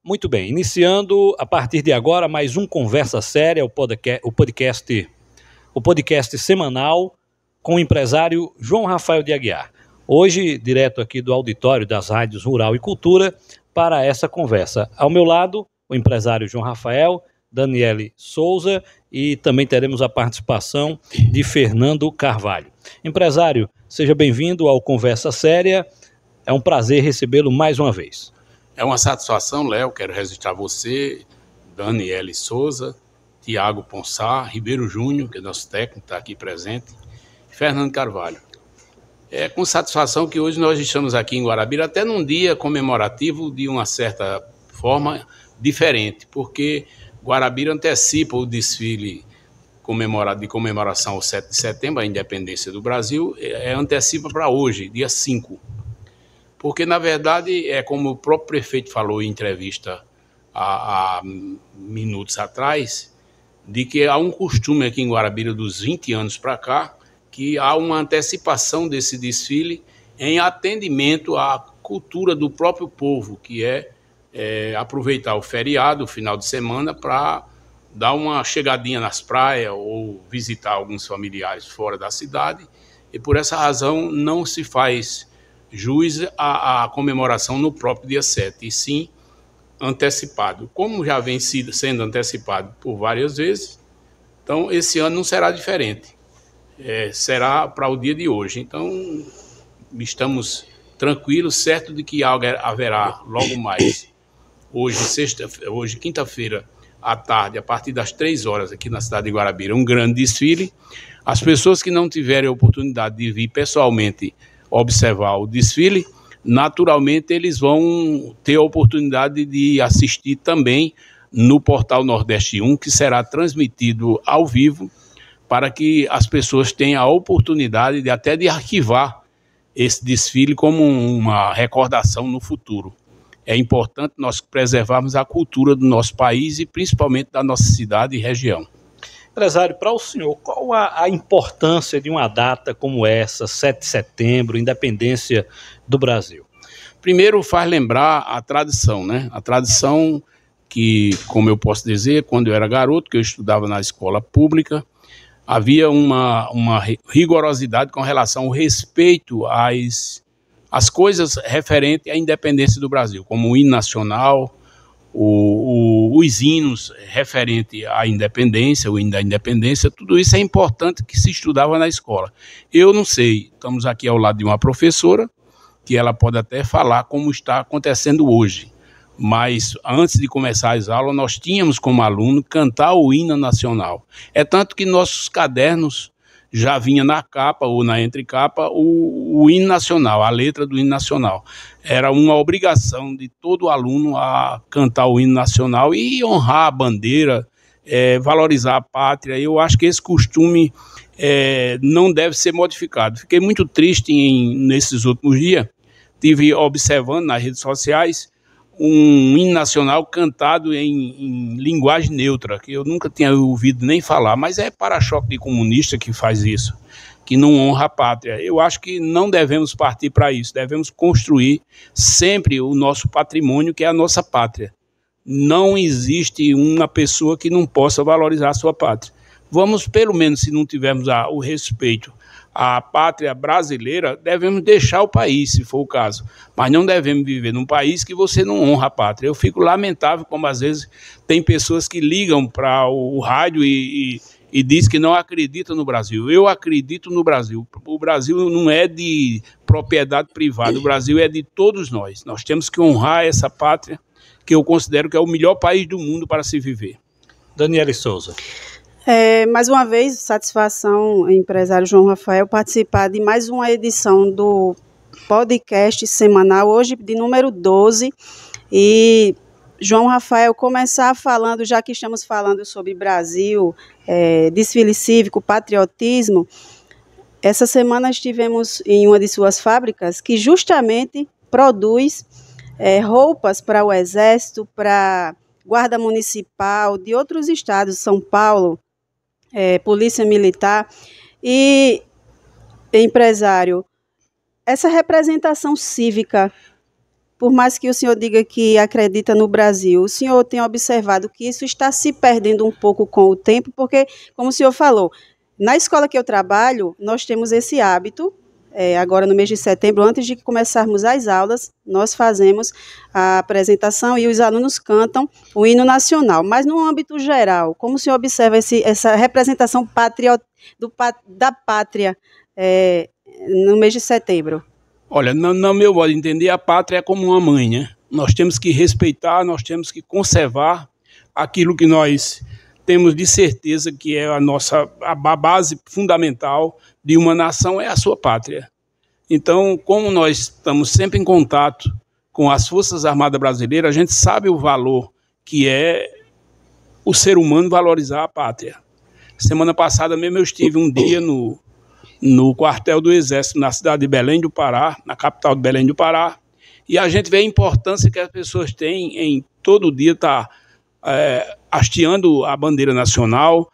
Muito bem, iniciando a partir de agora mais um Conversa Séria, o podcast semanal com o empresário João Rafael de Aguiar. Hoje, direto aqui do auditório das rádios Rural e Cultura, para essa conversa. Ao meu lado, o empresário João Rafael, Daniele Souza e também teremos a participação de Fernando Carvalho. Empresário, seja bem-vindo ao Conversa Séria, é um prazer recebê-lo mais uma vez. É uma satisfação, Léo, quero registrar você, Daniele Souza, Tiago Ponsá, Ribeiro Júnior, que é nosso técnico, está aqui presente, e Fernando Carvalho. É com satisfação que hoje nós estamos aqui em Guarabira, até num dia comemorativo de uma certa forma diferente, porque Guarabira antecipa o desfile de comemoração ao 7 de setembro, a independência do Brasil, antecipa para hoje, dia 5. Porque, na verdade, é como o próprio prefeito falou em entrevista há minutos atrás, de que há um costume aqui em Guarabira dos 20 anos para cá, que há uma antecipação desse desfile em atendimento à cultura do próprio povo, que é aproveitar o feriado, o final de semana, para dar uma chegadinha nas praias ou visitar alguns familiares fora da cidade. E, por essa razão, não se faz jus à comemoração no próprio dia 7, e sim antecipado. Como já vem sendo antecipado por várias vezes, então esse ano não será diferente. Será para o dia de hoje. Então, estamos tranquilos, certo de que haverá logo mais, hoje quinta-feira, à tarde, a partir das 3 horas, aqui na cidade de Guarabira, um grande desfile. As pessoas que não tiverem a oportunidade de vir pessoalmente observar o desfile, naturalmente eles vão ter a oportunidade de assistir também no Portal Nordeste 1, que será transmitido ao vivo, para que as pessoas tenham a oportunidade de arquivar esse desfile como uma recordação no futuro. É importante nós preservarmos a cultura do nosso país e principalmente da nossa cidade e região. Empresário, para o senhor, qual a importância de uma data como essa, 7 de setembro, independência do Brasil? Primeiro, faz lembrar a tradição, né? A tradição que, como eu posso dizer, quando eu era garoto, que eu estudava na escola pública, havia uma rigorosidade com relação ao respeito às coisas referentes à independência do Brasil, como o hino nacional, os hinos referentes à independência, o hino da independência, tudo isso é importante que se estudava na escola. Eu não sei, estamos aqui ao lado de uma professora, que ela pode até falar como está acontecendo hoje, mas antes de começar as aulas, nós tínhamos como aluno cantar o hino nacional. É tanto que nossos cadernos já vinha na capa ou na entrecapa o hino nacional, a letra do hino nacional. Era uma obrigação de todo aluno a cantar o hino nacional e honrar a bandeira, valorizar a pátria. Eu acho que esse costume não deve ser modificado. Fiquei muito triste nesses últimos dias, estive observando nas redes sociais um hino nacional cantado em linguagem neutra, que eu nunca tinha ouvido nem falar, mas é para-choque de comunista que faz isso, que não honra a pátria. Eu acho que não devemos partir para isso, devemos construir sempre o nosso patrimônio, que é a nossa pátria. Não existe uma pessoa que não possa valorizar a sua pátria. Vamos, pelo menos, se não tivermos o respeito à pátria brasileira, devemos deixar o país, se for o caso. Mas não devemos viver num país que você não honra a pátria. Eu fico lamentável como, às vezes, tem pessoas que ligam para o rádio e diz que não acreditam no Brasil. Eu acredito no Brasil. O Brasil não é de propriedade privada, o Brasil é de todos nós. Nós temos que honrar essa pátria, que eu considero que é o melhor país do mundo para se viver. Daniele Souza. Mais uma vez, satisfação, empresário João Rafael, participar de mais uma edição do podcast semanal, hoje de número 12. E, João Rafael, começar falando, já que estamos falando sobre Brasil, desfile cívico, patriotismo, essa semana estivemos em uma de suas fábricas que justamente produz roupas para o Exército, para Guarda Municipal, de outros estados, São Paulo, Polícia Militar. E, empresário, essa representação cívica por mais que o senhor diga que acredita no Brasil, o senhor tem observado que isso está se perdendo um pouco com o tempo, porque, como o senhor falou, na escola que eu trabalho, nós temos esse hábito. Agora no mês de setembro, antes de começarmos as aulas, nós fazemos a apresentação e os alunos cantam o hino nacional. Mas no âmbito geral, como o senhor observa essa representação da pátria no mês de setembro? Olha, no meu modo de entender, a pátria é como uma mãe, né? Nós temos que respeitar, nós temos que conservar aquilo que nós temos de certeza que é a base fundamental de uma nação, é a sua pátria. Então, como nós estamos sempre em contato com as Forças Armadas Brasileiras, a gente sabe o valor que é o ser humano valorizar a pátria. Semana passada mesmo eu estive um dia no quartel do Exército, na cidade de Belém do Pará, na capital de Belém do Pará, e a gente vê a importância que as pessoas têm em todo dia estar hasteando a bandeira nacional,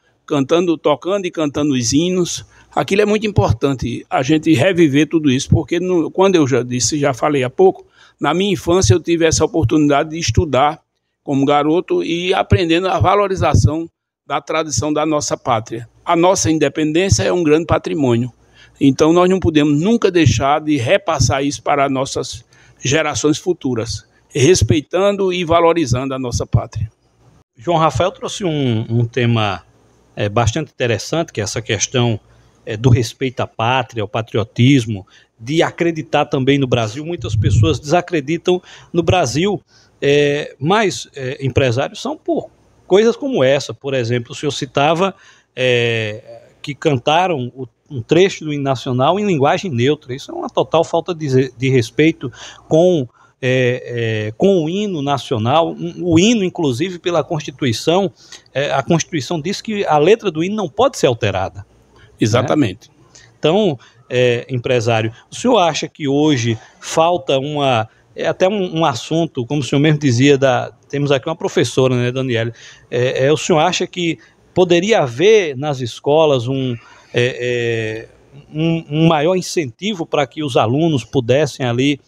tocando e cantando os hinos. Aquilo é muito importante, a gente reviver tudo isso, porque quando eu já falei há pouco, na minha infância eu tive essa oportunidade de estudar como garoto e aprendendo a valorização da tradição da nossa pátria. A nossa independência é um grande patrimônio, então nós não podemos nunca deixar de repassar isso para nossas gerações futuras, respeitando e valorizando a nossa pátria. João Rafael trouxe um tema bastante interessante, que é essa questão do respeito à pátria, ao patriotismo, de acreditar também no Brasil. Muitas pessoas desacreditam no Brasil, mas empresários são por coisas como essa. Por exemplo, o senhor citava que cantaram um trecho do hino nacional em linguagem neutra. Isso é uma total falta de respeito com o hino nacional. O hino, inclusive, pela Constituição, a Constituição diz que a letra do hino não pode ser alterada. Exatamente. Né? Então, empresário, o senhor acha que hoje falta até um assunto, como o senhor mesmo dizia, temos aqui uma professora, né, Daniele, o senhor acha que poderia haver nas escolas um maior incentivo para que os alunos pudessem ali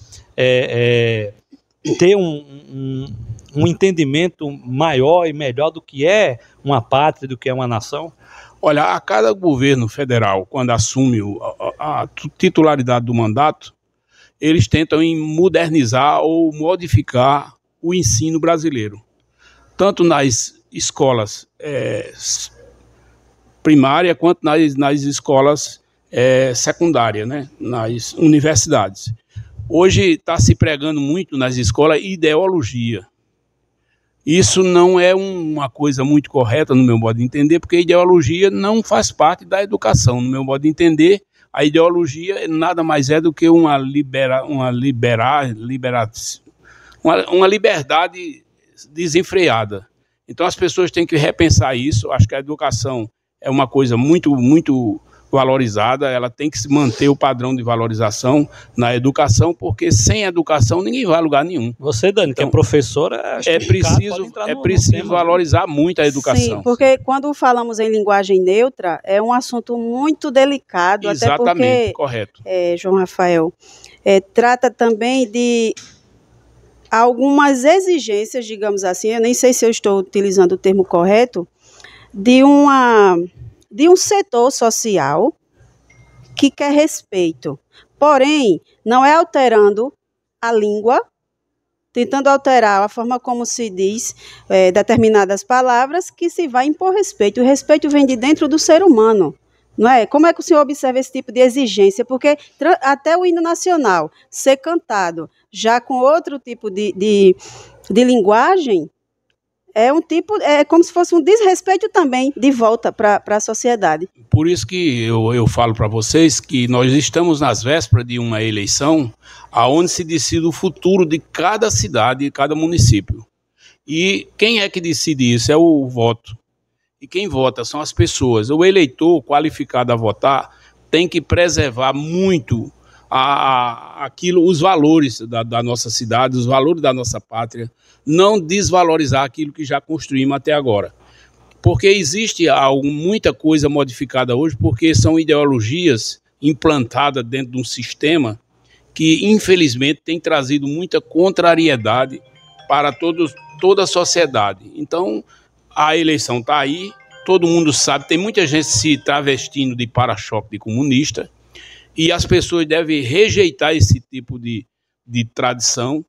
ter um entendimento maior e melhor do que é uma pátria, do que é uma nação? Olha, a cada governo federal, quando assume a titularidade do mandato, eles tentam modernizar ou modificar o ensino brasileiro, tanto nas escolas primárias quanto nas escolas secundárias, né? Nas universidades. Hoje está se pregando muito nas escolas ideologia. Isso não é uma coisa muito correta no meu modo de entender, porque a ideologia não faz parte da educação. No meu modo de entender, a ideologia nada mais é do que uma liberdade desenfreada. Então as pessoas têm que repensar isso. Acho que a educação é uma coisa muito, muito valorizada, ela tem que se manter o padrão de valorização na educação, porque sem educação ninguém vai a lugar nenhum. Você, Dani, então, que é professora, é preciso valorizar muito a educação. Sim, porque quando falamos em linguagem neutra, é um assunto muito delicado. Exatamente, até porque, correto. João Rafael, trata também de algumas exigências, digamos assim, eu nem sei se eu estou utilizando o termo correto, de um setor social que quer respeito. Porém, não é alterando a língua, tentando alterar a forma como se diz determinadas palavras, que se vai impor respeito. O respeito vem de dentro do ser humano, não é? Como é que o senhor observa esse tipo de exigência? Porque até o hino nacional ser cantado já com outro tipo de linguagem, é como se fosse um desrespeito também de volta para a sociedade. Por isso que eu falo para vocês que nós estamos nas vésperas de uma eleição onde se decide o futuro de cada cidade e cada município. E quem é que decide isso? É o voto. E quem vota são as pessoas. O eleitor qualificado a votar tem que preservar muito os valores da nossa cidade, os valores da nossa pátria, não desvalorizar aquilo que já construímos até agora. Porque existe muita coisa modificada hoje, porque são ideologias implantadas dentro de um sistema que infelizmente tem trazido muita contrariedade para toda a sociedade. Então, a eleição está aí, todo mundo sabe, tem muita gente se travestindo de para-choque de comunista, e as pessoas devem rejeitar esse tipo de tradição,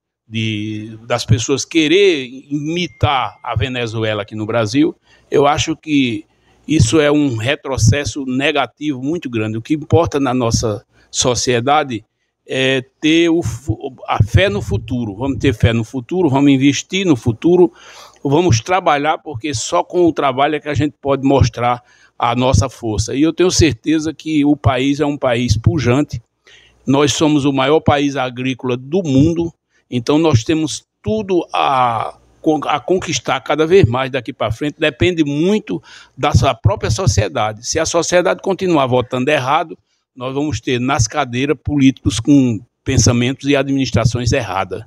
das pessoas querer imitar a Venezuela aqui no Brasil. Eu acho que isso é um retrocesso negativo muito grande. O que importa na nossa sociedade é ter a fé no futuro. Vamos ter fé no futuro, vamos investir no futuro, vamos trabalhar, porque só com o trabalho é que a gente pode mostrar a nossa força. E eu tenho certeza que o país é um país pujante. Nós somos o maior país agrícola do mundo, então nós temos tudo a conquistar cada vez mais daqui para frente. Depende muito da sua própria sociedade. Se a sociedade continuar votando errado, nós vamos ter nas cadeiras políticos com pensamentos e administrações erradas.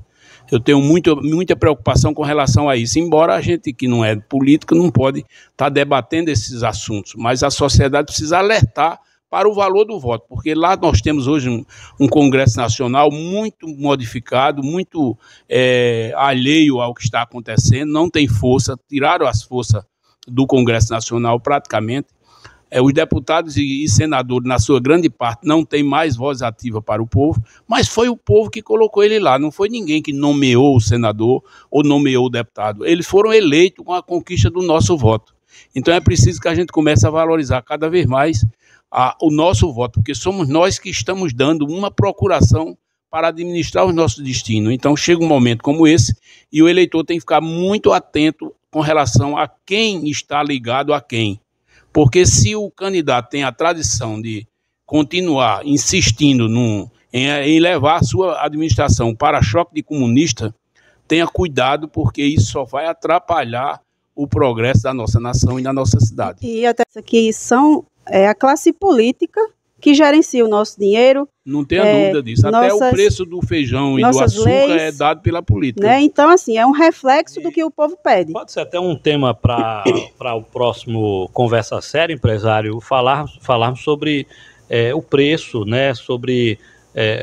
Eu tenho muita preocupação com relação a isso, embora a gente que não é político não pode estar debatendo esses assuntos, mas a sociedade precisa alertar para o valor do voto, porque lá nós temos hoje um Congresso Nacional muito modificado, muito alheio ao que está acontecendo, não tem força, tiraram as forças do Congresso Nacional praticamente. Os deputados e senadores, na sua grande parte, não têm mais voz ativa para o povo, mas foi o povo que colocou ele lá, não foi ninguém que nomeou o senador ou nomeou o deputado. Eles foram eleitos com a conquista do nosso voto. Então é preciso que a gente comece a valorizar cada vez mais o nosso voto, porque somos nós que estamos dando uma procuração para administrar o nosso destino. Então chega um momento como esse e o eleitor tem que ficar muito atento com relação a quem está ligado a quem. Porque se o candidato tem a tradição de continuar insistindo em levar a sua administração para choque de comunista, tenha cuidado, porque isso só vai atrapalhar o progresso da nossa nação e da nossa cidade. E até aqui são a classe política que gerencia o nosso dinheiro. Não tenha dúvida disso. Até o preço do feijão e do açúcar leis, é dado pela política. Né? Então, assim, é um reflexo do que o povo pede. Pode ser até um tema para o próximo Conversa Séria, empresário, falarmos sobre o preço, né? Sobre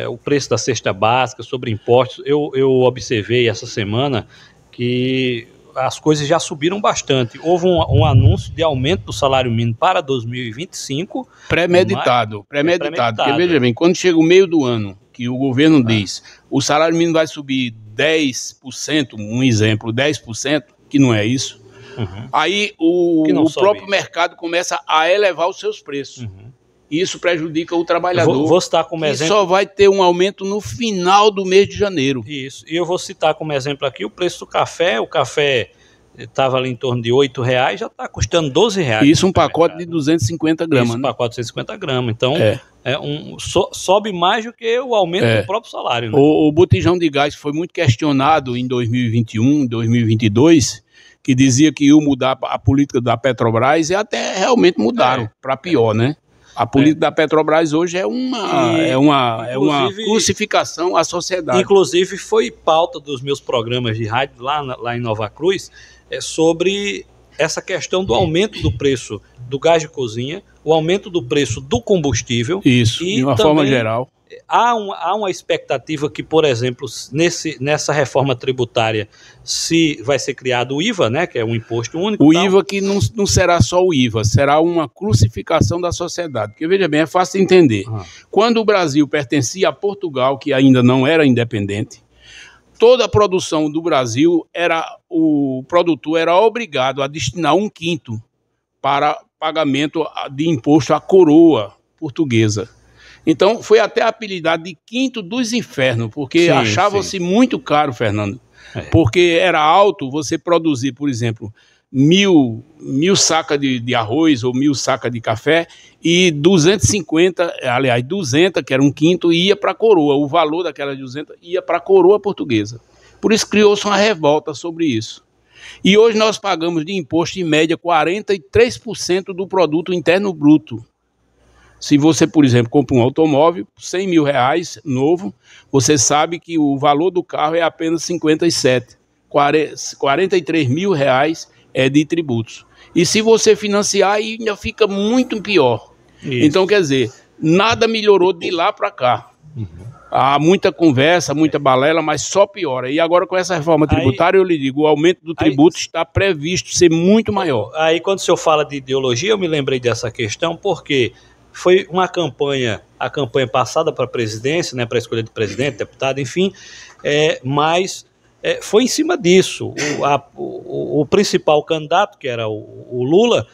o preço da cesta básica, sobre impostos. Eu observei essa semana que as coisas já subiram bastante. Houve um anúncio de aumento do salário mínimo para 2025. Premeditado. Porque, veja bem, quando chega o meio do ano, que o governo diz, o salário mínimo vai subir 10%, um exemplo, 10%, que não é isso, aí o próprio mercado começa a elevar os seus preços. Isso prejudica o trabalhador, vou citar como que exemplo, só vai ter um aumento no final do mês de janeiro. Isso, e eu vou citar como exemplo aqui o preço do café. O café estava ali em torno de R$8, já está custando R$12. Isso um pacote de 250 gramas. Isso, um pacote de 250 gramas. Então, sobe mais do que o aumento do próprio salário. Né? O botijão de gás foi muito questionado em 2021, 2022, que dizia que ia mudar a política da Petrobras, e até realmente mudaram para pior, né? A política da Petrobras hoje é uma crucificação à sociedade. Inclusive foi pauta dos meus programas de rádio lá em Nova Cruz, sobre essa questão do aumento do preço do gás de cozinha, o aumento do preço do combustível. Isso, de uma forma geral. Há uma expectativa que, por exemplo, nessa reforma tributária, se vai ser criado o IVA, né, que é um imposto único. O IVA que não será só o IVA, será uma crucificação da sociedade. Porque, veja bem, é fácil de entender. Quando o Brasil pertencia a Portugal, que ainda não era independente, toda a produção do Brasil, o produtor era obrigado a destinar 1/5 para pagamento de imposto à coroa portuguesa. Então, foi até apelidado de Quinto dos Infernos, porque achava-se muito caro, Fernando. Porque era alto você produzir, por exemplo, 1.000 sacas de arroz ou 1.000 sacas de café, e 250, aliás, 200, que era 1/5, ia para a coroa. O valor daquelas 200 ia para a coroa portuguesa. Por isso criou-se uma revolta sobre isso. E hoje nós pagamos de imposto, em média, 43% do produto interno bruto. Se você, por exemplo, compra um automóvel, R$100 mil novo, você sabe que o valor do carro é apenas 57. R$43 mil é de tributos. E se você financiar, ainda fica muito pior. Isso. Então, quer dizer, nada melhorou de lá para cá. Há muita conversa, muita balela, mas só piora. E agora com essa reforma tributária, eu lhe digo, o aumento do tributo está previsto ser muito maior. Aí quando o senhor fala de ideologia, eu me lembrei dessa questão, porque foi uma campanha, a campanha passada para a presidência, né, para a escolha de presidente, deputado, enfim, mas foi em cima disso. O principal candidato, que era o Lula,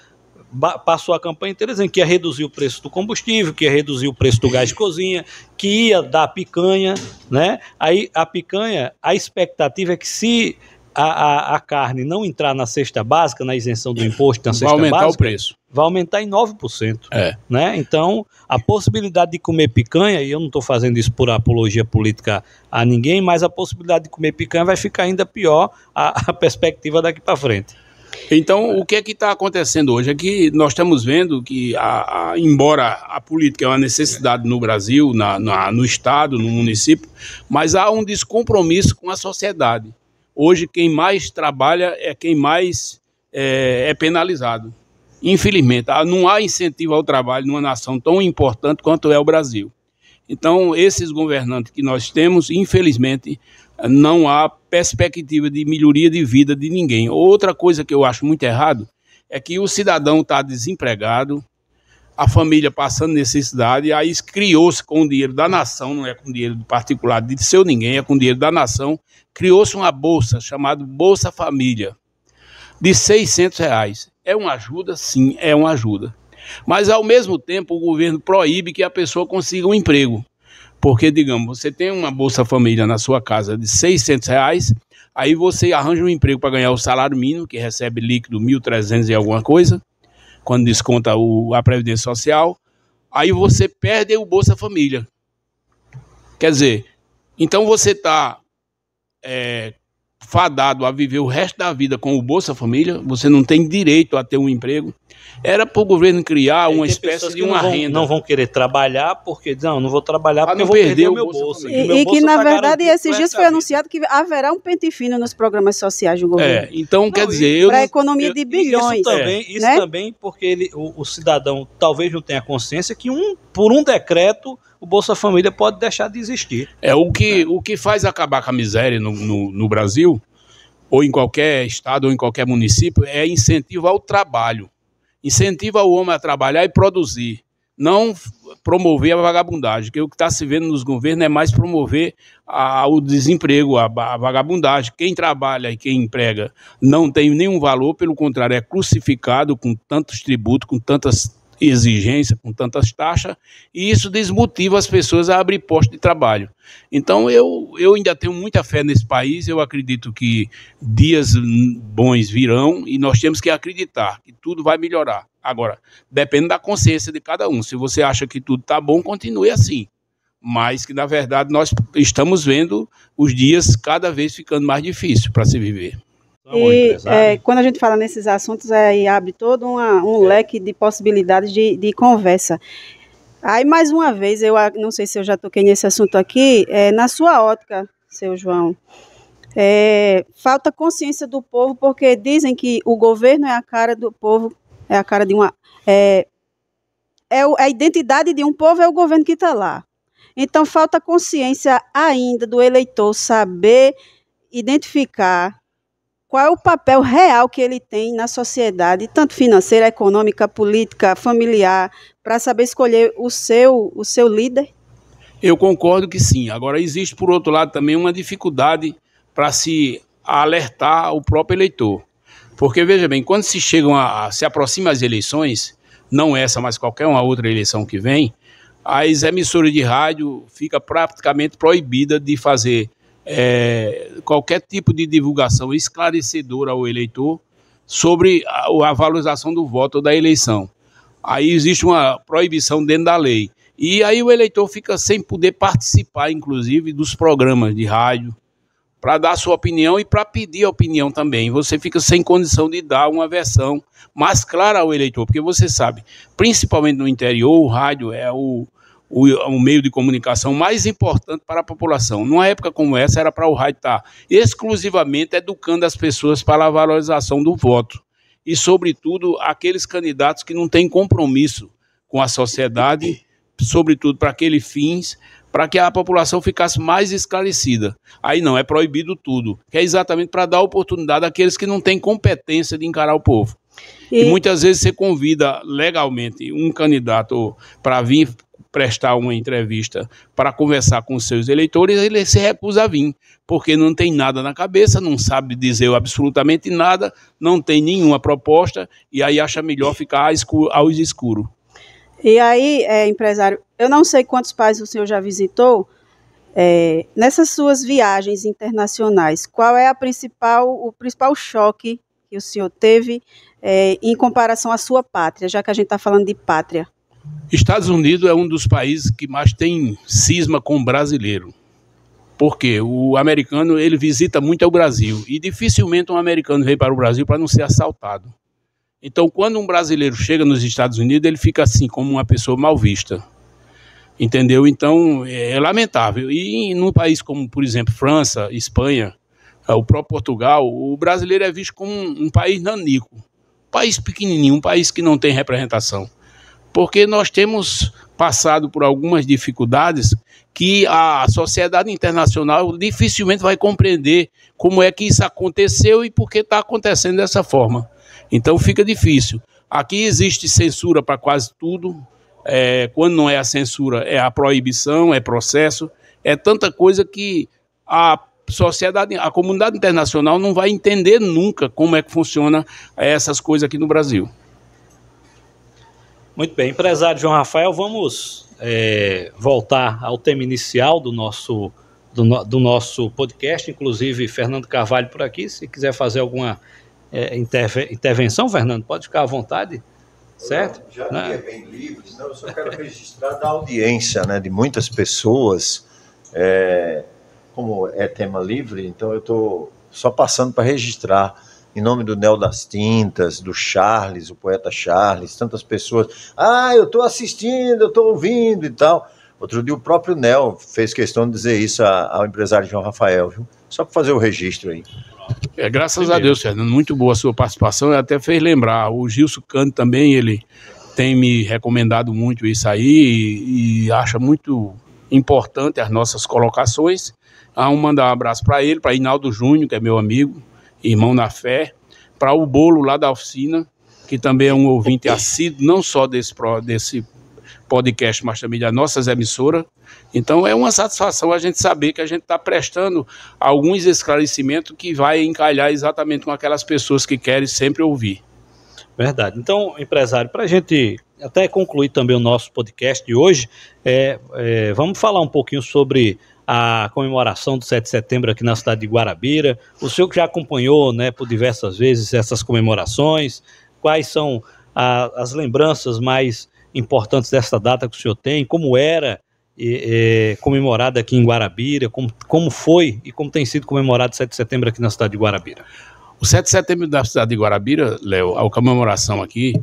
passou a campanha inteira dizendo que ia reduzir o preço do combustível, que ia reduzir o preço do gás de cozinha, que ia dar picanha, né? Aí a picanha, a expectativa é que se a carne não entrar na cesta básica, na isenção do imposto na cesta básica, vai aumentar o preço. Vai aumentar em 9%. Né? Então, a possibilidade de comer picanha, e eu não estou fazendo isso por apologia política a ninguém, mas a possibilidade de comer picanha vai ficar ainda pior a perspectiva daqui para frente. Então, o que é que está acontecendo hoje? É que nós estamos vendo que, embora a política é uma necessidade no Brasil, no Estado, no município, mas há um descompromisso com a sociedade. Hoje, quem mais trabalha é quem mais é penalizado. Infelizmente, não há incentivo ao trabalho numa nação tão importante quanto é o Brasil. Então, esses governantes que nós temos, infelizmente, não há perspectiva de melhoria de vida de ninguém. Outra coisa que eu acho muito errado é que o cidadão está desempregado, a família passando necessidade, aí criou-se com o dinheiro da nação, não é com dinheiro do particular de seu ninguém, é com dinheiro da nação, criou-se uma bolsa chamada Bolsa Família, de R$600. É uma ajuda? Sim, é uma ajuda. Mas, ao mesmo tempo, o governo proíbe que a pessoa consiga um emprego. Porque, digamos, você tem uma Bolsa Família na sua casa de R$600, aí você arranja um emprego para ganhar o salário mínimo, que recebe líquido 1.300 e alguma coisa, quando desconta a Previdência Social, aí você perde o Bolsa Família. Quer dizer, então você está fadado a viver o resto da vida com o Bolsa Família, você não tem direito a ter um emprego. Era para o governo criar uma espécie de uma renda. Não vão querer trabalhar porque não vou trabalhar porque eu vou perder o meu bolso. E que, na verdade, esses dias foi anunciado que haverá um pente fino nos programas sociais do governo. Então, quer dizer... Para a economia de bilhões. Isso também porque o cidadão talvez não tenha consciência que por um decreto o Bolsa Família pode deixar de existir. O que faz acabar com a miséria no Brasil, ou em qualquer estado, ou em qualquer município, é incentivo ao trabalho. Incentiva o homem a trabalhar e produzir, não promover a vagabundagem, que o que está se vendo nos governos é mais promover o desemprego, a vagabundagem. Quem trabalha e quem emprega não tem nenhum valor, pelo contrário, é crucificado com tantos tributos, com tantas exigências, com tantas taxas, e isso desmotiva as pessoas a abrir postos de trabalho. Então eu ainda tenho muita fé nesse país, eu acredito que dias bons virão e nós temos que acreditar que tudo vai melhorar. Agora, depende da consciência de cada um. Se você acha que tudo está bom, continue assim. Mas que, na verdade, nós estamos vendo os dias cada vez ficando mais difíceis para se viver. E quando a gente fala nesses assuntos, aí abre todo um leque de possibilidades de conversa. Aí, mais uma vez, eu não sei se eu já toquei nesse assunto aqui, na sua ótica, seu João, falta consciência do povo, porque dizem que o governo é a cara do povo, é a cara de uma... a identidade de um povo é o governo que está lá. Então, falta consciência ainda do eleitor saber identificar qual é o papel real que ele tem na sociedade, tanto financeira, econômica, política, familiar, para saber escolher o seu líder? Eu concordo que sim. Agora, existe, por outro lado, também uma dificuldade para se alertar o próprio eleitor. Porque, veja bem, quando se aproximam as eleições, não essa, mas qualquer uma outra eleição que vem, as emissoras de rádio ficam praticamente proibidas de fazer qualquer tipo de divulgação esclarecedora ao eleitor sobre a valorização do voto ou da eleição. Aí existe uma proibição dentro da lei. E aí o eleitor fica sem poder participar, inclusive, dos programas de rádio, para dar sua opinião e para pedir a opinião também. Você fica sem condição de dar uma versão mais clara ao eleitor, porque você sabe, principalmente no interior, o rádio é o meio de comunicação mais importante para a população. Numa época como essa, era para o rádio estar exclusivamente educando as pessoas para a valorização do voto. E, sobretudo, aqueles candidatos que não têm compromisso com a sociedade, sobretudo para aqueles fins, para que a população ficasse mais esclarecida. Aí não, é proibido tudo, que é exatamente para dar oportunidade àqueles que não têm competência de encarar o povo. E muitas vezes você convida legalmente um candidato para vir prestar uma entrevista para conversar com os seus eleitores, ele se recusa a vir, porque não tem nada na cabeça, não sabe dizer absolutamente nada, não tem nenhuma proposta, e aí acha melhor ficar ao escuro. E aí, empresário, eu não sei quantos países o senhor já visitou, nessas suas viagens internacionais, qual é o principal choque que o senhor teve em comparação à sua pátria, já que a gente está falando de pátria? Estados Unidos é um dos países que mais tem cisma com o brasileiro. Porque o americano, ele visita muito o Brasil. E dificilmente um americano vem para o Brasil para não ser assaltado. Então, quando um brasileiro chega nos Estados Unidos, ele fica assim, como uma pessoa mal vista. Entendeu? Então, é lamentável. E num país como, por exemplo, França, Espanha, o próprio Portugal, o brasileiro é visto como um país nanico. Um país pequenininho, um país que não tem representação. Porque nós temos passado por algumas dificuldades que a sociedade internacional dificilmente vai compreender como é que isso aconteceu e por que está acontecendo dessa forma. Então fica difícil. Aqui existe censura para quase tudo. Quando não é a censura, é a proibição, é processo. É tanta coisa que a sociedade, a comunidade internacional não vai entender nunca como é que funciona essas coisas aqui no Brasil. Muito bem, empresário João Rafael, vamos voltar ao tema inicial do nosso podcast, inclusive Fernando Carvalho por aqui, se quiser fazer alguma intervenção, Fernando, pode ficar à vontade, certo? Já que é bem livre, senão eu só quero registrar da audiência, né, de muitas pessoas, como é tema livre, então eu estou só passando para registrar, em nome do Nel das Tintas, do Charles, o poeta Charles, tantas pessoas. Eu estou assistindo, eu estou ouvindo e tal. Outro dia o próprio Nel fez questão de dizer isso ao empresário João Rafael, viu? Só para fazer o registro aí. Graças a Deus, Fernando, muito boa a sua participação, e até fez lembrar, o Gilson Cândido também, ele tem me recomendado muito isso aí, e acha muito importante as nossas colocações. Mandar um abraço para ele, para Inaldo Júnior, que é meu amigo, irmão na fé, para o Bolo lá da oficina, que também é um ouvinte assíduo, não só desse podcast, mas também das nossas emissoras. Então é uma satisfação a gente saber que a gente está prestando alguns esclarecimentos que vai encalhar exatamente com aquelas pessoas que querem sempre ouvir. Verdade. Então, empresário, para a gente até concluir também o nosso podcast de hoje, vamos falar um pouquinho sobre a comemoração do 7 de setembro aqui na cidade de Guarabira. O senhor que já acompanhou, né, por diversas vezes essas comemorações, quais são as lembranças mais importantes dessa data que o senhor tem, como era comemorada aqui em Guarabira, como foi e como tem sido comemorado o 7 de setembro aqui na cidade de Guarabira? O 7 de setembro da cidade de Guarabira, Léo, a comemoração aqui,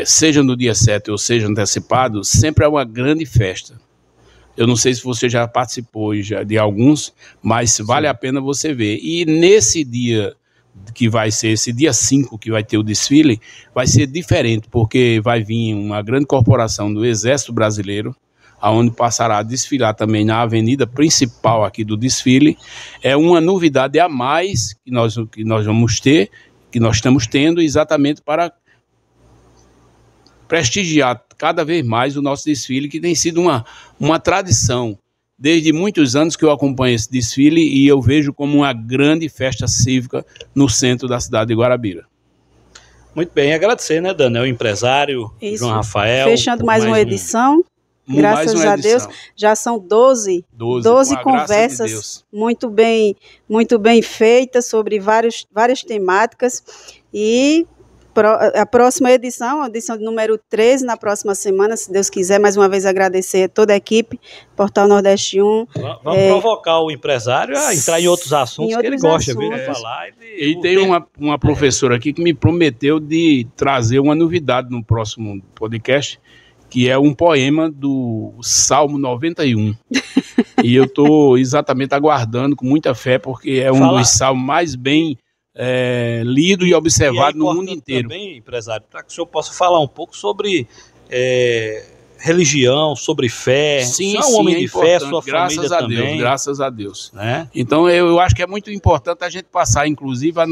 seja no dia 7 ou seja antecipado, sempre é uma grande festa. Eu não sei se você já participou de alguns, mas vale a pena você ver. E nesse dia, que vai ser esse dia 5, que vai ter o desfile, vai ser diferente, porque vai vir uma grande corporação do Exército Brasileiro, onde passará a desfilar também na avenida principal aqui do desfile. É uma novidade a mais que nós vamos ter, que nós estamos tendo, exatamente para prestigiar cada vez mais o nosso desfile, que tem sido uma tradição. Desde muitos anos que eu acompanho esse desfile e eu vejo como uma grande festa cívica no centro da cidade de Guarabira. Muito bem, agradecer, né, Daniel, empresário, isso. João Rafael. Fechando mais uma edição. Graças a Deus, já são 12 conversas muito bem feitas sobre várias temáticas, e a próxima edição, a edição de número 13, na próxima semana, se Deus quiser. Mais uma vez agradecer a toda a equipe, Portal Nordeste 1. Vamos provocar o empresário a entrar em outros assuntos que ele gosta de falar. E tem uma professora aqui que me prometeu de trazer uma novidade no próximo podcast, que é um poema do Salmo 91. E eu estou exatamente aguardando com muita fé, porque é um dos salmos mais bem lido e observado no mundo inteiro. Também, empresário, para que o senhor possa falar um pouco sobre religião, sobre fé. Sim, Você é um homem de fé, sua graças família a também. Deus, graças a Deus. Né? Então eu acho que é muito importante a gente passar, inclusive, as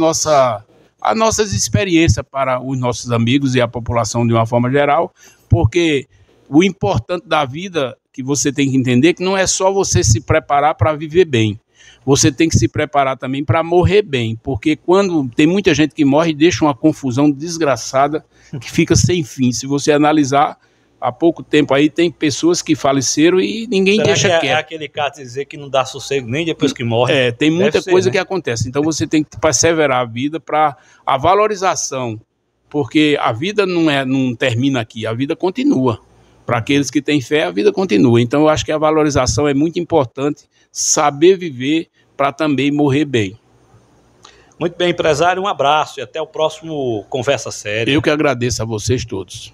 nossas experiências para os nossos amigos e a população de uma forma geral, porque o importante da vida que você tem que entender que não é só você se preparar para viver bem. Você tem que se preparar também para morrer bem, porque quando tem muita gente que morre, deixa uma confusão desgraçada que fica sem fim. Se você analisar, há pouco tempo aí tem pessoas que faleceram e ninguém Será deixa que quieto. É aquele caso de dizer que não dá sossego nem depois que morre. Tem muita coisa né? que acontece. Então você tem que perseverar a vida para a valorização, porque a vida não termina aqui, a vida continua. Para aqueles que têm fé, a vida continua. Então eu acho que a valorização é muito importante, saber viver para também morrer bem. Muito bem, empresário, um abraço e até o próximo Conversa Séria. Eu que agradeço a vocês todos.